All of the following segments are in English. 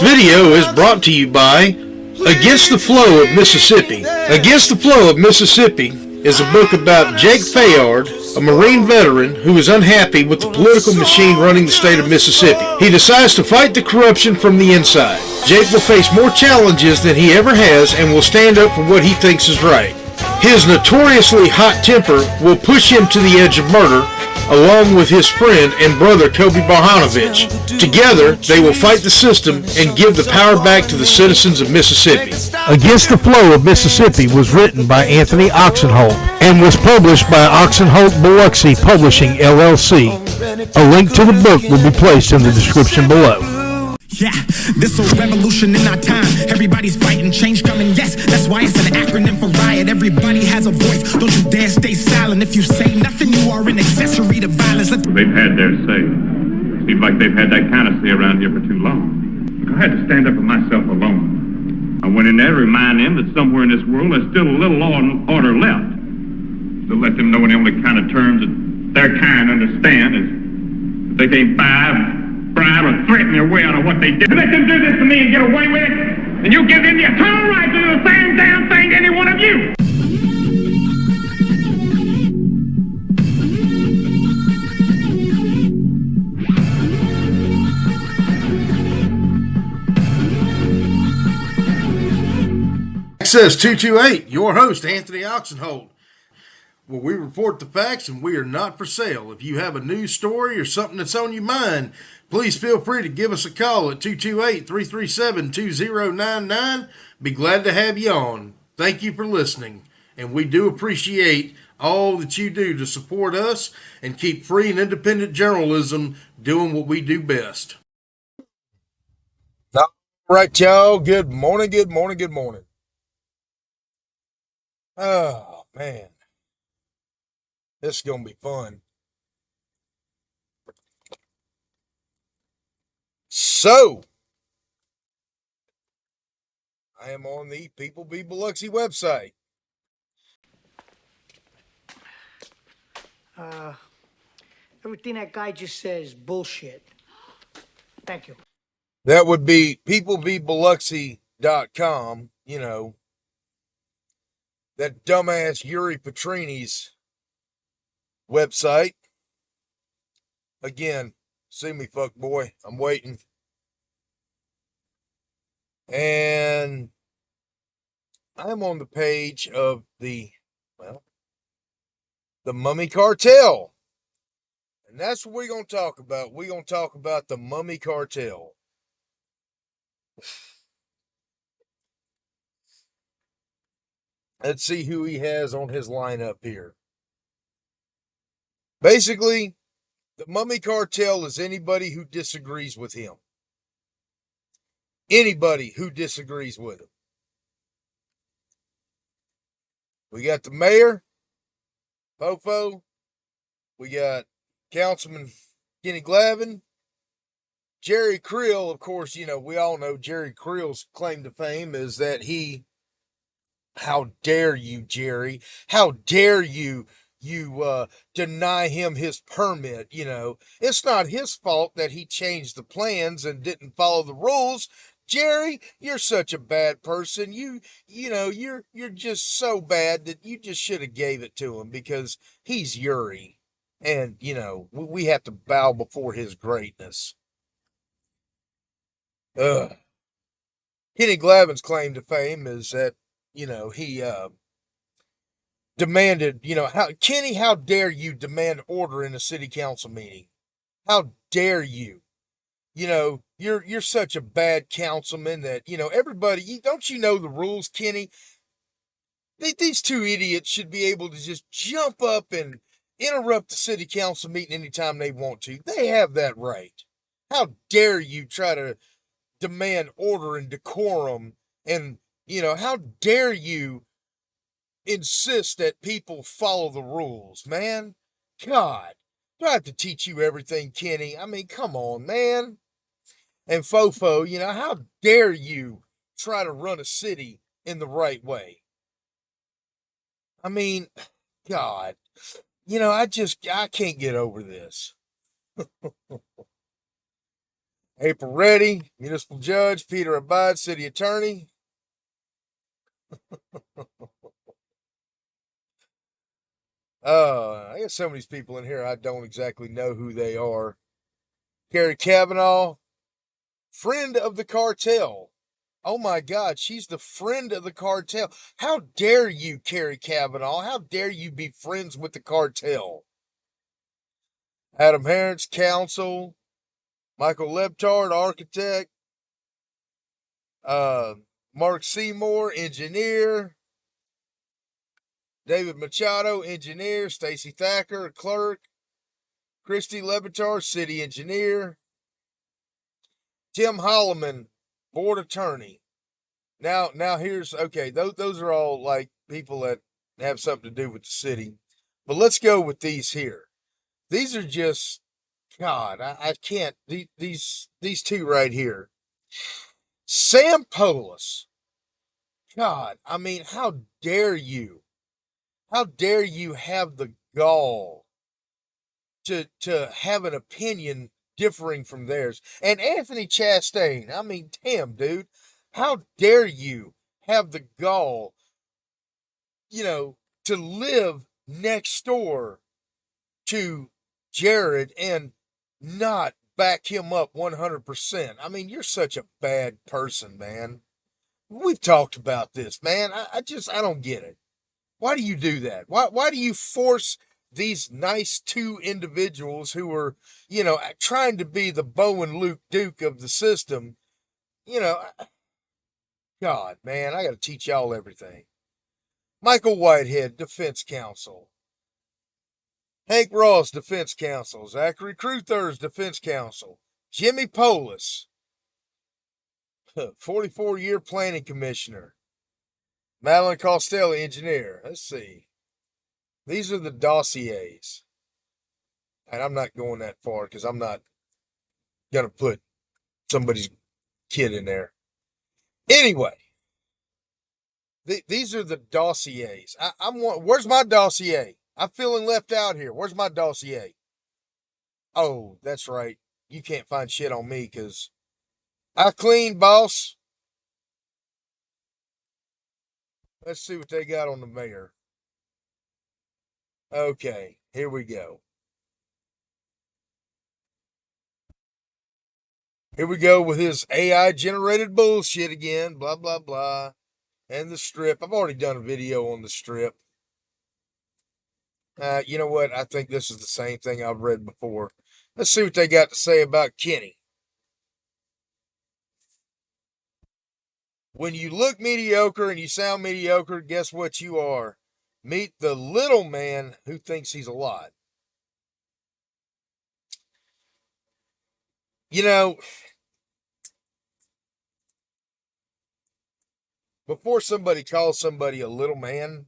This video is brought to you by Against the Flow of Mississippi. Against the Flow of Mississippi is a book about Jake Fayard, a Marine veteran who is unhappy with the political machine running the state of Mississippi. He decides to fight the corruption from the inside. Jake will face more challenges than he ever has and will stand up for what he thinks is right. His notoriously hot temper will push him to the edge of murder, along with his friend and brother Kobe Barhanovich. Together, they will fight the system and give the power back to the citizens of Mississippi. Against the Flow of Mississippi was written by Anthony Oksenholt and was published by Oksenholt Biloxi Publishing, LLC. A link to the book will be placed in the description below. Yeah, this a revolution in our time. Everybody's fighting, change coming, yes. That's why it's an acronym for riot. Everybody has a voice. Don't you dare stay silent. If you say nothing, you are an accessory to violence. They've had their say. Seems like they've had that kind of say around here for too long. Look, I had to stand up for myself alone. I went in there to remind them that somewhere in this world there's still a little law and order left. To let them know in the only kind of terms that their kind understand is that they can't bribe or threaten their way out of what they did. To let them do this to me and get away with it, and you give them the eternal right to do the same damn thing to any one of you. Access 228, your host, Anthony Oksenholt, where we report the facts and we are not for sale. If you have a news story or something that's on your mind, please feel free to give us a call at 228-337-2099. Be glad to have you on. Thank you for listening, and we do appreciate all that you do to support us and keep free and independent journalism doing what we do best. All right, y'all. Good morning, good morning, good morning. Oh, man. This is going to be fun. So, I am on the People Be Biloxi website. Everything that guy just says is bullshit. Thank you. That would be peoplebebiloxi.com, you know, that dumbass Yuri Petrini's website. Again, see me, fuck boy. I'm waiting. And I'm on the page of the Mummy Cartel. And that's what we're going to talk about. We're going to talk about the Mummy Cartel. Let's see who he has on his lineup here. Basically, the Mummy Cartel is anybody who disagrees with him. Anybody who disagrees with him. We got the mayor, Fofo. We got Councilman Kenny Glavin. Jerry Creel, of course, you know, we all know Jerry Creel's claim to fame is that how dare you, Jerry? How dare you deny him his permit? You know, it's not his fault that he changed the plans and didn't follow the rules. Jerry, you're such a bad person. You know, you're just so bad that you just should have gave it to him because he's Yuri. And, you know, we have to bow before his greatness. Kenny Glavin's claim to fame is that, you know, he demanded, you know, how dare you demand order in a city council meeting? How dare you? You know, you're such a bad councilman that, you know, everybody, don't you know the rules, Kenny? These two idiots should be able to just jump up and interrupt the city council meeting anytime they want to. They have that right. How dare you try to demand order and decorum, and, you know, how dare you insist that people follow the rules, man? God, do I have to teach you everything, Kenny? I mean, come on, man. And Fofo, you know, how dare you try to run a city in the right way? I mean, God, you know, I can't get over this. April Reddy, municipal judge. Peter Abide, city attorney. I got some of these people in here I don't exactly know who they are. Carrie Kavanaugh, friend of the cartel. Oh my God, she's the friend of the cartel. How dare you, Carrie Kavanaugh? How dare you be friends with the cartel? Adam Harris, counsel. Michael Lebtard, architect. Uh, Mark Seymour, engineer. David Machado, engineer. Stacy Thacker, clerk. Christy Levitar, city engineer. Tim Holloman, board attorney. Now here's okay. Those are all like people that have something to do with the city, but let's go with these here. These are just God. I can't. These two right here. Sam Polis. God, I mean, how dare you? How dare you have the gall to have an opinion differing from theirs? And Anthony Chastain, I mean, damn, dude, how dare you have the gall, to live next door to Jared and not back him up 100%? I mean, you're such a bad person, man. We've talked about this, man. I don't get it. Why do you do that? Why do you force these nice two individuals who are, trying to be the Bo and Luke Duke of the system? You know, God, man, I got to teach y'all everything. Michael Whitehead, defense counsel. Hank Ross, defense counsel. Zachary Crewthers, defense counsel. Jimmy Polis, 44-year planning commissioner. Madeline Costelli, engineer. Let's see. These are the dossiers. And I'm not going that far because I'm not going to put somebody's kid in there. Anyway, these are the dossiers. Where's my dossier? I'm feeling left out here. Where's my dossier? Oh, that's right. You can't find shit on me because I clean, boss. Let's see what they got on the mayor. Okay, here we go. Here we go with his AI generated bullshit again. Blah, blah, blah. And the strip. I've already done a video on the strip. You know what? I think this is the same thing I've read before. Let's see what they got to say about Kenny. When you look mediocre and you sound mediocre, guess what you are? Meet the little man who thinks he's a lot. You know, before somebody calls somebody a little man,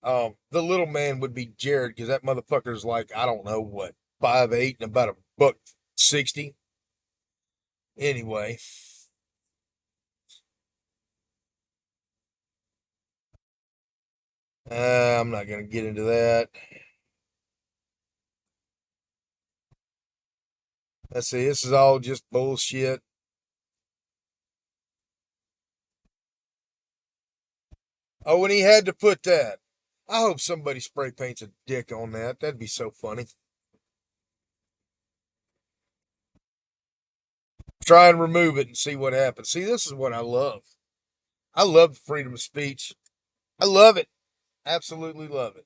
the little man would be Jared because that motherfucker's like, I don't know what, 5'8" and about $160. Anyway, I'm not gonna get into that. Let's see, this is all just bullshit. Oh, and he had to put that. I hope somebody spray paints a dick on that. That'd be so funny. Try and remove it and see what happens. See, this is what I love. I love freedom of speech. I love it. Absolutely love it.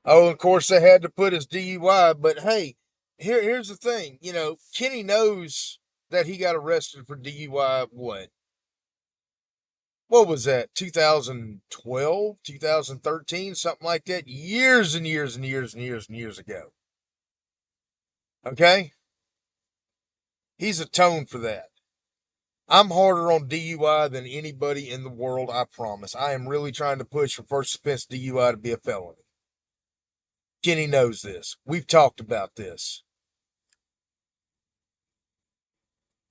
Oh, of course they had to put his DUI, but hey, here's the thing. Kenny knows that he got arrested for DUI. What was that? 2012, 2013, something like that. Years and years and years and years and years ago. Okay, he's atoned for that. I'm harder on DUI than anybody in the world, I promise. I am really trying to push for first offense DUI to be a felony. Kenny knows this. We've talked about this.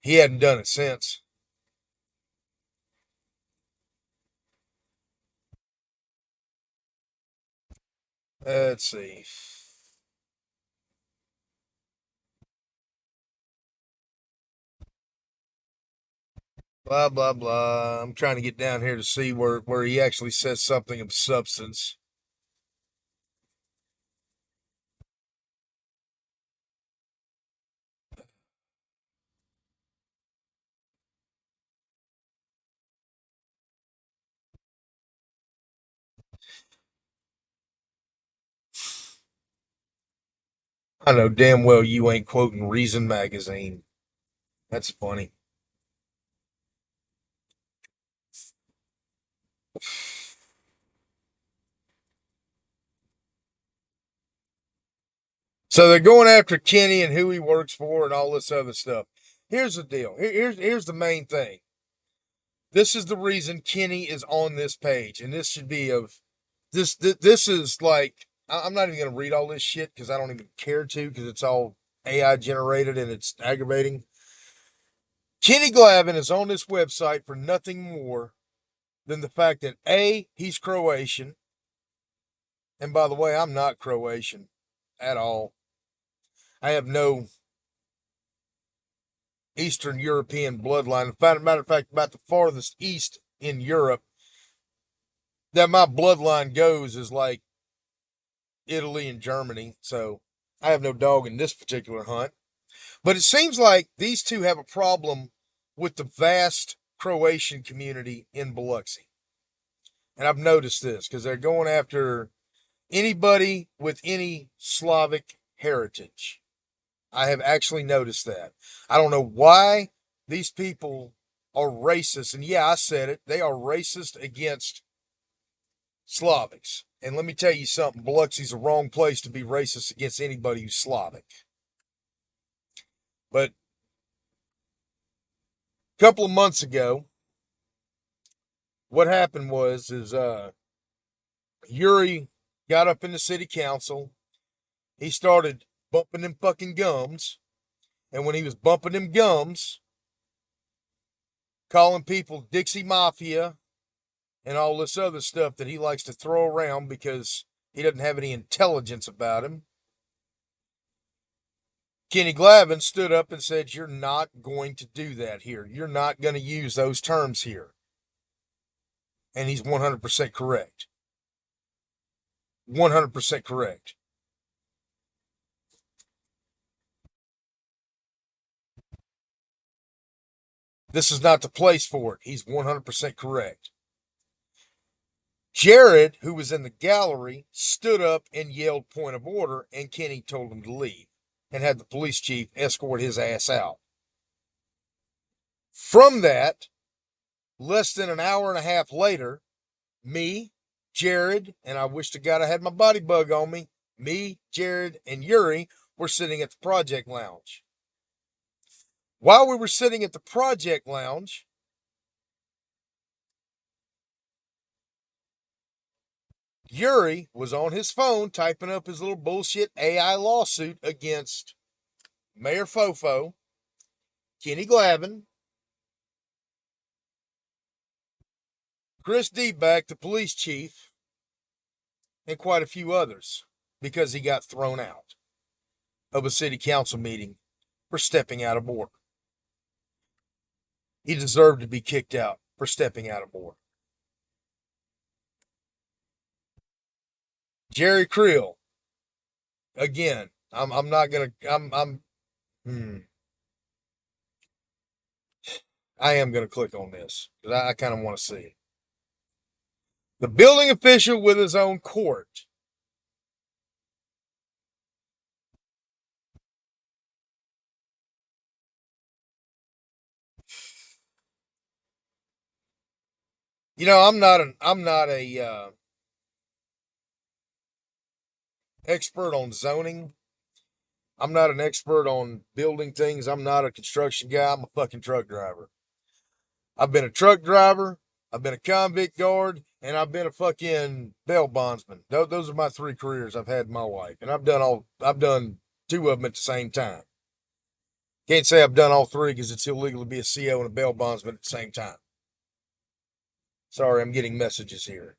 He hadn't done it since. Let's see. Blah blah blah. I'm trying to get down here to see where he actually says something of substance. I know damn well you ain't quoting Reason magazine. That's funny. So they're going after Kenny and who he works for and all this other stuff. Here's the deal. Here's the main thing. This is the reason Kenny is on this page, and this should be of this is like I'm not even gonna read all this shit because I don't even care to because it's all AI generated and it's aggravating. Kenny Glavin is on this website for nothing more than the fact that A, he's Croatian. And by the way, I'm not Croatian at all. I have no Eastern European bloodline. Matter of fact, about the farthest east in Europe that my bloodline goes is like Italy and Germany. So I have no dog in this particular hunt. But it seems like these two have a problem with the vast Croatian community in Biloxi. And I've noticed this because they're going after anybody with any Slavic heritage. I have actually noticed that. I don't know why these people are racist. And yeah, I said it. They are racist against Slavics. And let me tell you something, Biloxi's the wrong place to be racist against anybody who's Slavic. But a couple of months ago, what happened was Yuri got up in the city council. He started bumping them fucking gums. And when he was bumping them gums, calling people Dixie Mafia and all this other stuff that he likes to throw around because he doesn't have any intelligence about him, Kenny Glavin stood up and said, "You're not going to do that here. You're not going to use those terms here." And he's 100% correct. 100% correct. This is not the place for it. He's 100% correct. Jared, who was in the gallery, stood up and yelled point of order, and Kenny told him to leave and had the police chief escort his ass out. From that, less than an hour and a half later, me, Jared, and I wish to God I had my body bug on me, Jared, and Yuri were sitting at the project lounge. While we were sitting at the project lounge, Yuri was on his phone typing up his little bullshit AI lawsuit against Mayor Fofo, Kenny Glavin, Chris Deeback, the police chief, and quite a few others because he got thrown out of a city council meeting for stepping out of order. He deserved to be kicked out for stepping out of order. Jerry Creel, again, I'm not gonna I am gonna click on this because I kind of want to see it. The building official with his own court. You know, I'm not a expert on zoning. I'm not an expert on building things. I'm not a construction guy. I'm a fucking truck driver. I've been a truck driver. I've been a convict guard, and I've been a fucking bail bondsman. Those are my three careers I've had in my life, and I've done two of them at the same time. Can't say I've done all three because it's illegal to be a CO and a bail bondsman at the same time. Sorry, I'm getting messages here.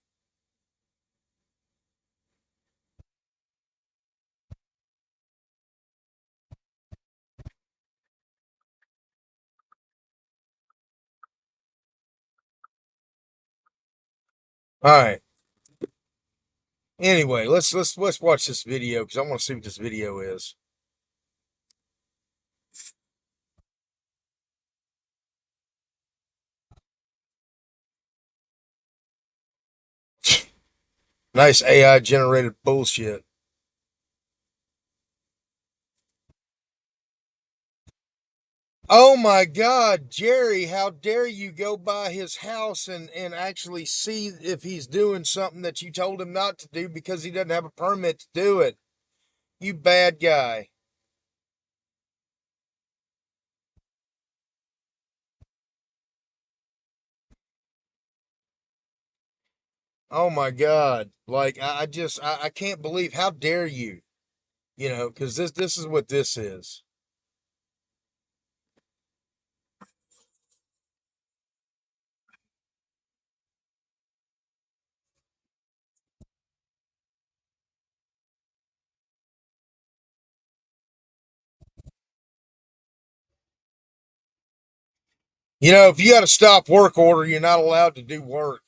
All right. Anyway, let's watch this video because I want to see what this video is. Nice AI generated bullshit. Oh my God, Jerry, how dare you go by his house and actually see if he's doing something that you told him not to do because he doesn't have a permit to do it. You bad guy. Oh my God. Like I can't believe how dare you. You know, because this is what this is. You know, if you got a stop work order, you're not allowed to do work.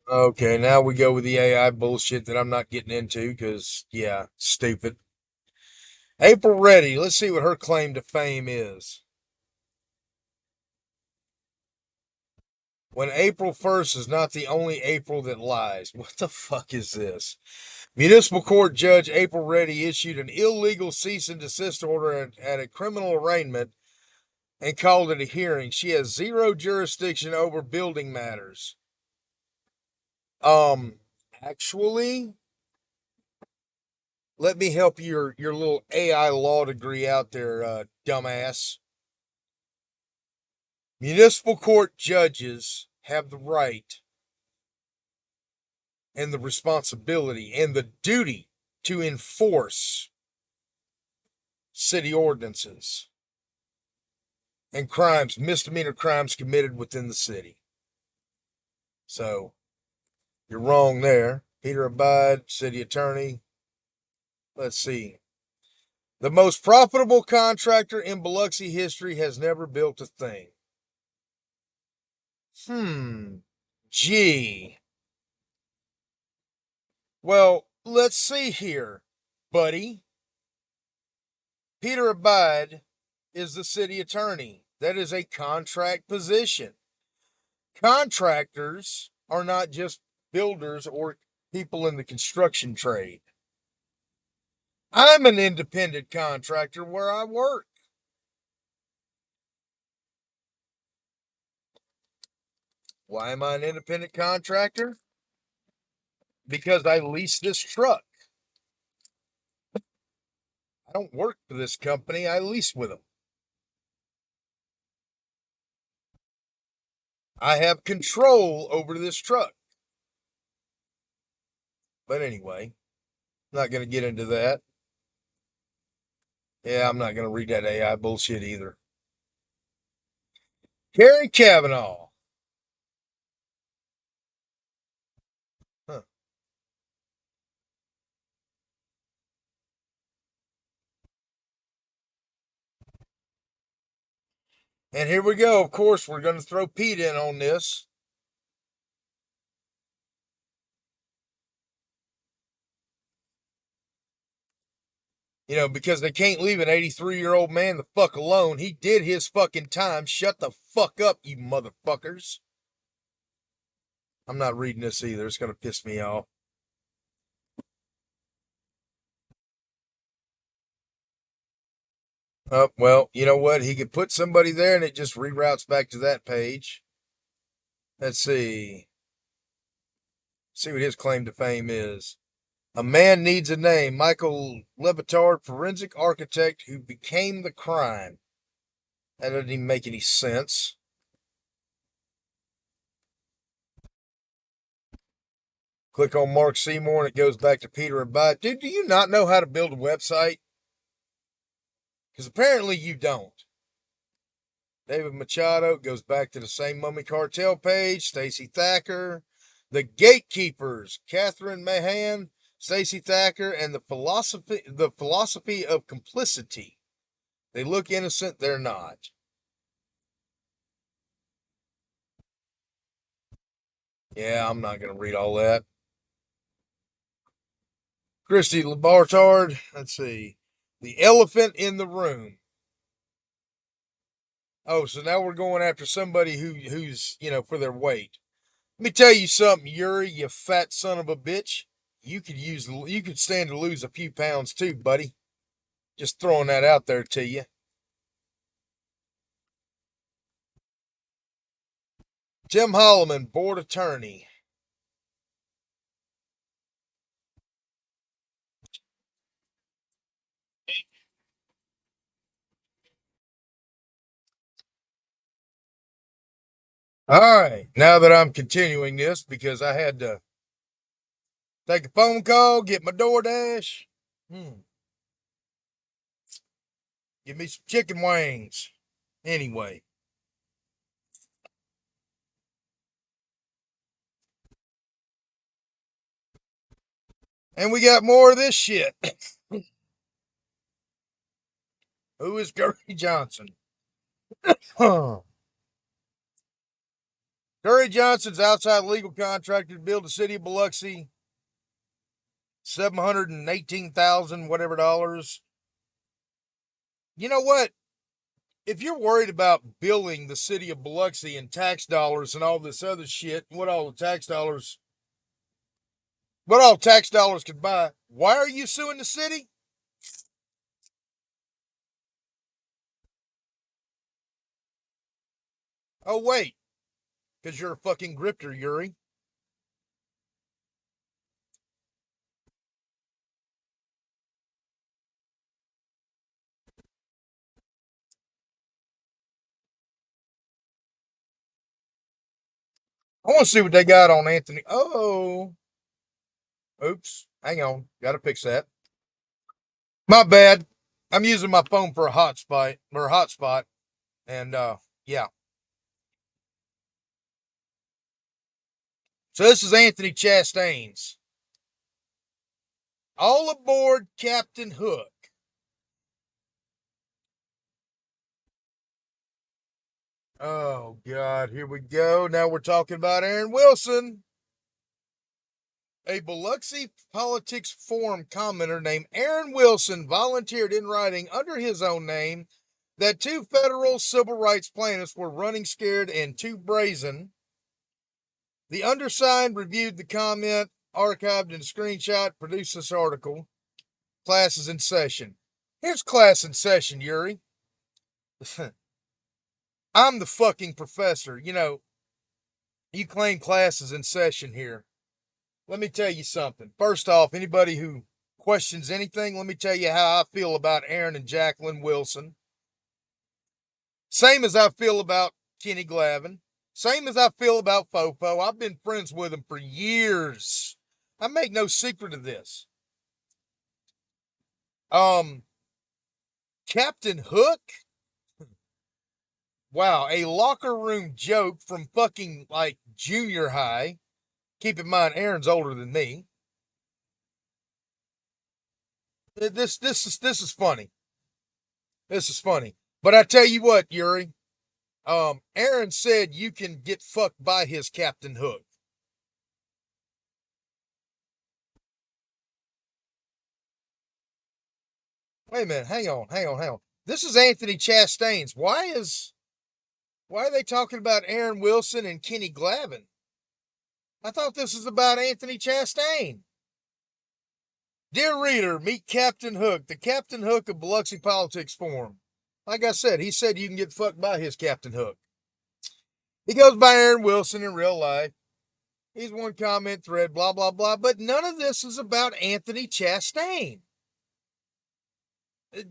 Okay, now we go with the AI bullshit that I'm not getting into because, yeah, stupid. April Reddy, let's see what her claim to fame is. When April 1st is not the only April that lies. What the fuck is this? Municipal Court Judge April Reddy issued an illegal cease and desist order at a criminal arraignment and called it a hearing. She has zero jurisdiction over building matters. Um, actually, let me help your little AI law degree out there, dumbass. Municipal court judges have the right and the responsibility and the duty to enforce city ordinances and crimes, misdemeanor crimes committed within the city. So, you're wrong there. Peter Abide, city attorney. Let's see. The most profitable contractor in Biloxi history has never built a thing. Gee. Well, let's see here, buddy. Peter Abide is the city attorney. That is a contract position. Contractors are not just builders or people in the construction trade. I'm an independent contractor where I work. Why am I an independent contractor? Because I lease this truck. I don't work for this company, I lease with them. I have control over this truck. But anyway, I'm not going to get into that. Yeah, I'm not going to read that AI bullshit either. Carrie Kavanaugh. Huh. And here we go. Of course, we're going to throw Pete in on this. You know, because they can't leave an 83-year-old man the fuck alone. He did his fucking time. Shut the fuck up, you motherfuckers. I'm not reading this either. It's going to piss me off. Oh, well, you know what? He could put somebody there and it just reroutes back to that page. Let's see. See what his claim to fame is. A man needs a name. Michael Levitard, forensic architect who became the crime. That doesn't even make any sense. Click on Mark Seymour and it goes back to Peter Abide. Dude, do you not know how to build a website? Because apparently you don't. David Machado goes back to the same Mummy Cartel page. Stacy Thacker. The Gatekeepers, Catherine Mahan, Stacy Thacker, and the philosophy of complicity. They look innocent, they're not. Yeah, I'm not going to read all that. Christy Labartard, let's see. The Elephant in the Room. Oh, so now we're going after somebody who's, for their weight. Let me tell you something, Yuri, you fat son of a bitch. You could stand to lose a few pounds too, buddy. Just throwing that out there to you. Tim Holloman, board attorney. All right, now that I'm continuing this because I had to take a phone call, get my DoorDash. Give me some chicken wings. Anyway. And we got more of this shit. Who is Curry Johnson? Curry Johnson's outside legal contractor to build the city of Biloxi. $718,000 whatever dollars. You know what? If you're worried about billing the city of Biloxi in tax dollars and all this other shit, what all tax dollars could buy, why are you suing the city? Oh, wait, because you're a fucking grifter, Yuri. I want to see what they got on Anthony. Oh, oops. Hang on. Got to fix that. My bad. I'm using my phone for a hotspot. And, yeah. So this is Anthony Chastain's. All aboard Captain Hook. Oh, God. Here we go. Now we're talking about Aaron Wilson. A Biloxi Politics Forum commenter named Aaron Wilson volunteered in writing under his own name that two federal civil rights plaintiffs were running scared and too brazen. The undersigned reviewed the comment, archived and screenshot, produced this article. Class is in session. Here's class in session, Yuri. I'm the fucking professor. You claim class is in session here. Let me tell you something. First off, anybody who questions anything, let me tell you how I feel about Aaron and Jacqueline Wilson. Same as I feel about Kenny Glavin. Same as I feel about Fofo. I've been friends with him for years. I make no secret of this. Captain Hook? Wow, a locker room joke from fucking like junior high. Keep in mind, Aaron's older than me. This is funny. This is funny. But I tell you what, Yuri. Aaron said you can get fucked by his Captain Hook. Wait a minute, hang on. This is Anthony Chastain's. Why are they talking about Aaron Wilson and Kenny Glavin? I thought this was about Anthony Chastain. Dear reader, meet Captain Hook, the Captain Hook of Biloxi Politics Forum. Like I said, he said you can get fucked by his Captain Hook. He goes by Aaron Wilson in real life. He's one comment thread, blah, blah, blah. But none of this is about Anthony Chastain.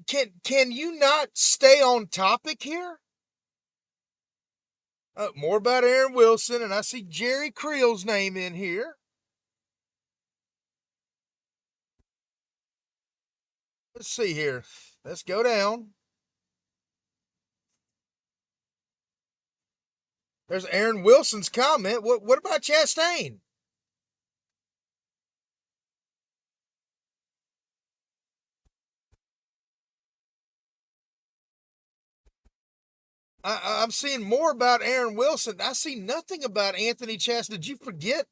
Can you not stay on topic here? More about Aaron Wilson, and I see Jerry Creel's name in here. Let's see here. Let's go down. There's Aaron Wilson's comment. What about Chastain? I'm seeing more about Aaron Wilson. I see nothing about Anthony Chastain. Did you forget?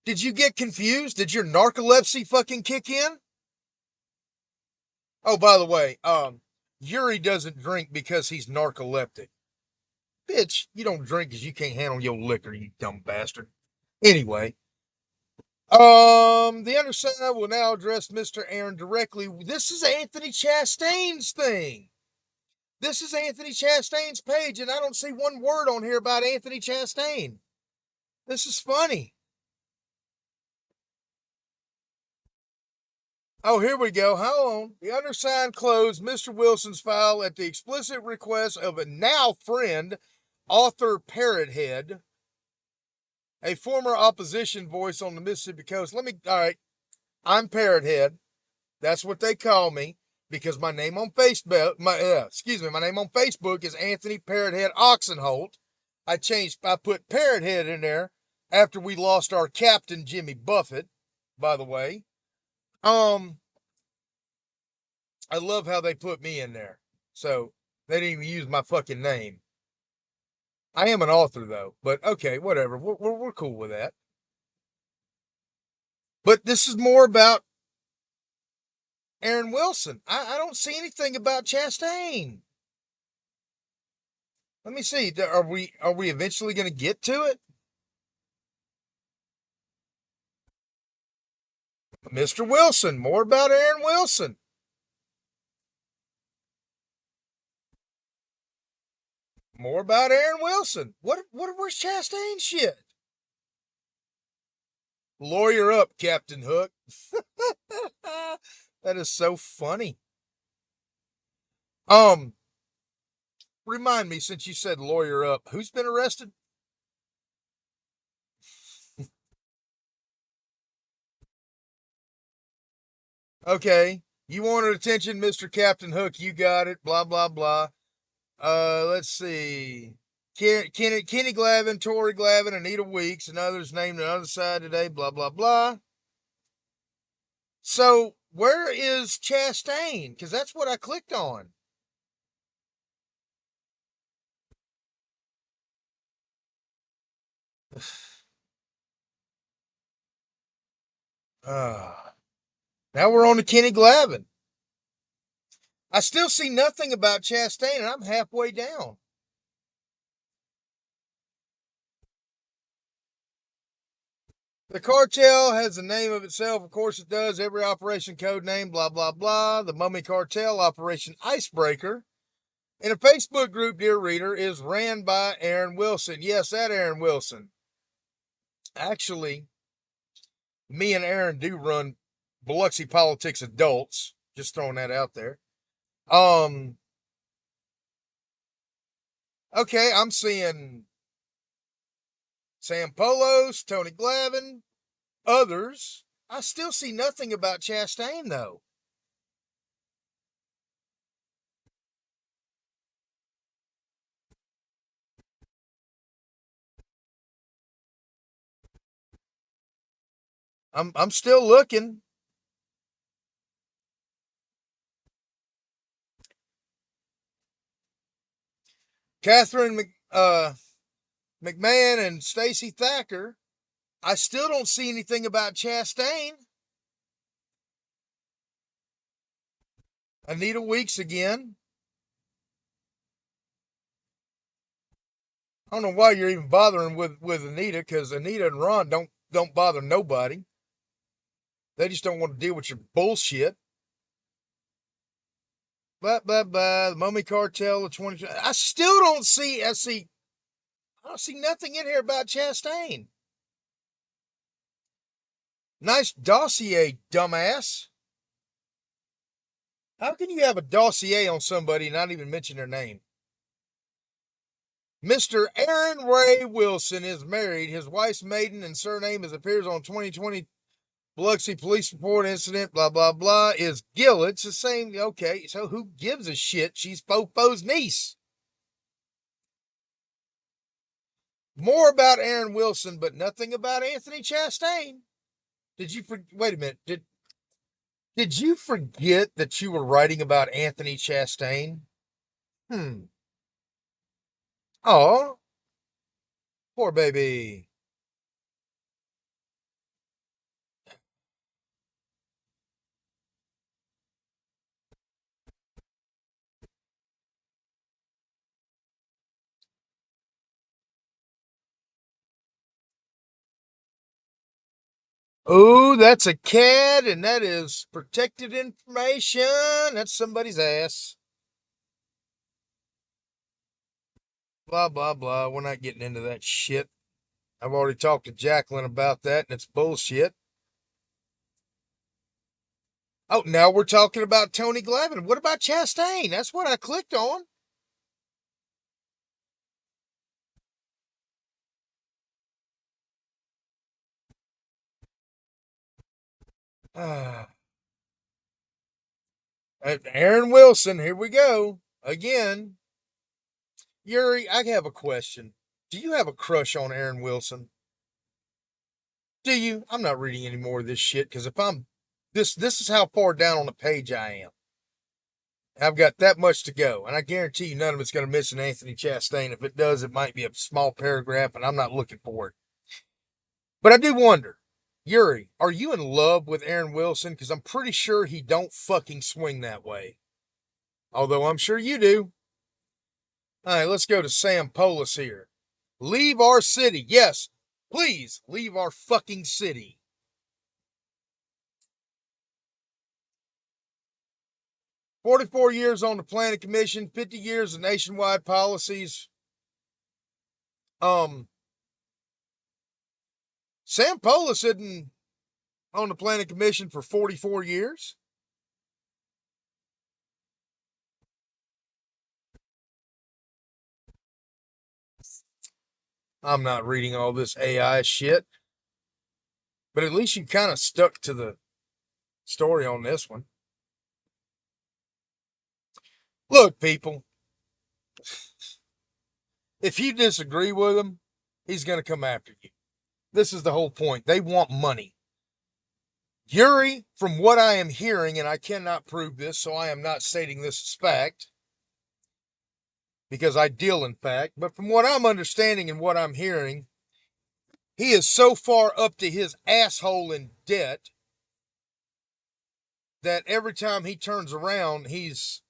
Did you get confused? Did your narcolepsy fucking kick in? Oh, by the way, Yuri doesn't drink because he's narcoleptic. Bitch, you don't drink because you can't handle your liquor, you dumb bastard. Anyway, the undersigned will now address Mr. Aaron directly. This is Anthony Chastain's thing. This is Anthony Chastain's page, and I don't see one word on here about Anthony Chastain. This is funny. Oh, here we go. Hold on. The undersigned closed Mr. Wilson's file at the explicit request of a now friend, author Parrothead, a former opposition voice on the Mississippi coast. All right. I'm Parrothead. That's what they call me because my name on Facebook, my name on Facebook is Anthony Parrothead Oksenholt. I put Parrothead in there after we lost our captain, Jimmy Buffett, by the way. I love how they put me in there. So they didn't even use my fucking name. I am an author though, but okay, whatever. We're cool with that. But this is more about Aaron Wilson. I don't see anything about Chastain. Let me see. Are we eventually going to get to it? Mr. Wilson. More about Aaron Wilson. More about Aaron Wilson. Where's Chastain shit? Lawyer up, Captain Hook. That is so funny. Remind me, since you said lawyer up, who's been arrested? Okay. You wanted attention, Mr. Captain Hook. You got it. Blah, blah, blah. Let's see. Kenny Glavin, Tori Glavin, Anita Weeks, and others named on the other side today. Blah, blah, blah. So, where is Chastain? Because that's what I clicked on. Now we're on to Kenny Glavin. I still see nothing about Chastain, and I'm halfway down. The cartel has a name of itself. Of course it does. Every operation code name, blah, blah, blah. The Mummy Cartel Operation Icebreaker in a Facebook group, dear reader, is ran by Aaron Wilson. Yes, that Aaron Wilson. Actually, me and Aaron do run Biloxi Politics Adults. Just throwing that out there. Okay, I'm seeing Sam Polos, Tony Glavin, others. I still see nothing about Chastain, though. I'm still looking. Catherine McMahon and Stacey Thacker. I still don't see anything about Chastain. Anita Weeks again. I don't know why you're even bothering with Anita, because Anita and Ron don't bother nobody. They just don't want to deal with your bullshit. Blah blah blah. The Mummy Cartel of 20. I still don't see. I don't see nothing in here about Chastain. Nice dossier, dumbass. How can you have a dossier on somebody and not even mention their name? Mr. Aaron Ray Wilson is married. His wife's maiden and surname, as appears on 2020 Biloxi police report incident, blah, blah, blah, is Gill. It's the same. Okay, so who gives a shit? She's Popo's niece. More about Aaron Wilson, but nothing about Anthony Chastain. Wait a minute. Did you forget that you were writing about Anthony Chastain? Hmm. Oh, poor baby. Oh, that's a cat, and that is protected information. That's somebody's ass. Blah, blah, blah. We're not getting into that shit. I've already talked to Jacqueline about that, and it's bullshit. Oh, now we're talking about Tony Glavine. What about Chastain? That's what I clicked on. Aaron Wilson, here we go. Again. Yuri, I have a question. Do you have a crush on Aaron Wilson? Do you? I'm not reading any more of this shit because if I'm this is how far down on the page I am. I've got that much to go, and I guarantee you none of it's going to miss an Anthony Chastain. If it does, it might be a small paragraph, and I'm not looking for it. But I do wonder, Yuri, are you in love with Aaron Wilson? Because I'm pretty sure he don't fucking swing that way. Although I'm sure you do. All right, let's go to Sam Polis here. Leave our city. Yes, please leave our fucking city. 44 years on the planning commission, 50 years of nationwide policies. Sam Polis isn't on the planning commission for 44 years. I'm not reading all this AI shit. But at least you kind of stuck to the story on this one. Look, people, if you disagree with him, he's going to come after you. This is the whole point. They want money. Yuri, from what I am hearing, and I cannot prove this, so I am not stating this as fact, because I deal in fact, but from what I'm understanding and what I'm hearing, he is so far up to his asshole in debt that every time he turns around, he's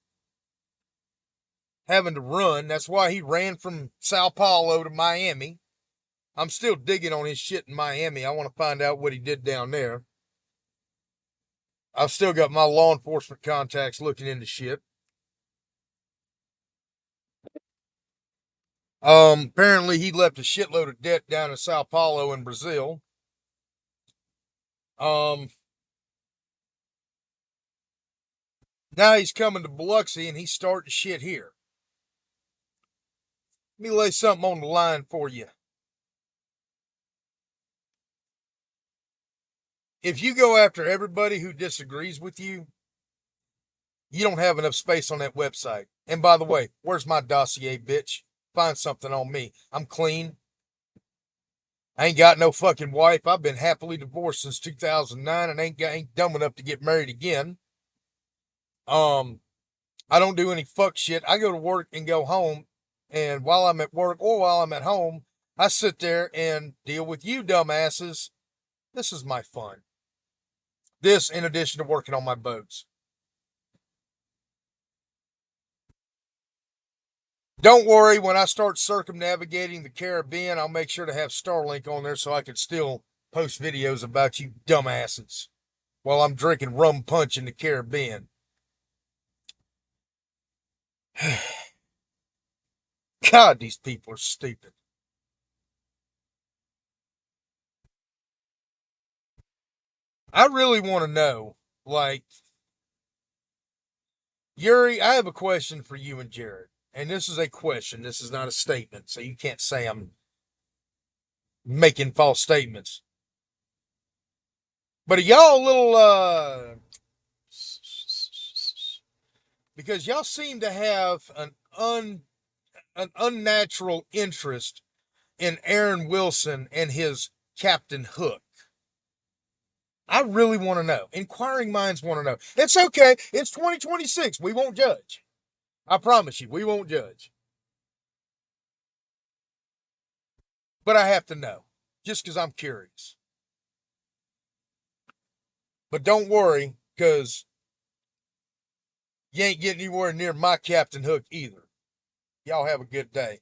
having to run. That's why he ran from Sao Paulo to Miami. I'm still digging on his shit in Miami. I want to find out what he did down there. I've still got my law enforcement contacts looking into shit. Apparently he left a shitload of debt down in Sao Paulo in Brazil. Now he's coming to Biloxi and he's starting shit here. Let me lay something on the line for you. If you go after everybody who disagrees with you, you don't have enough space on that website. And by the way, where's my dossier, bitch? Find something on me. I'm clean. I ain't got no fucking wife. I've been happily divorced since 2009 and ain't dumb enough to get married again. I don't do any fuck shit. I go to work and go home, and while I'm at work or while I'm at home, I sit there and deal with you dumbasses. This is my fun. This, in addition to working on my boats. Don't worry, when I start circumnavigating the Caribbean, I'll make sure to have Starlink on there so I can still post videos about you dumbasses while I'm drinking rum punch in the Caribbean. God, these people are stupid. I really want to know, like, Yuri, I have a question for you and Jared. And this is a question. This is not a statement. So you can't say I'm making false statements. But are y'all a little, because y'all seem to have an unnatural interest in Aaron Wilson and his Captain Hook? I really want to know. Inquiring minds want to know. It's okay. It's 2026. We won't judge. I promise you, we won't judge. But I have to know, just because I'm curious. But don't worry, because you ain't getting anywhere near my Captain Hook either. Y'all have a good day.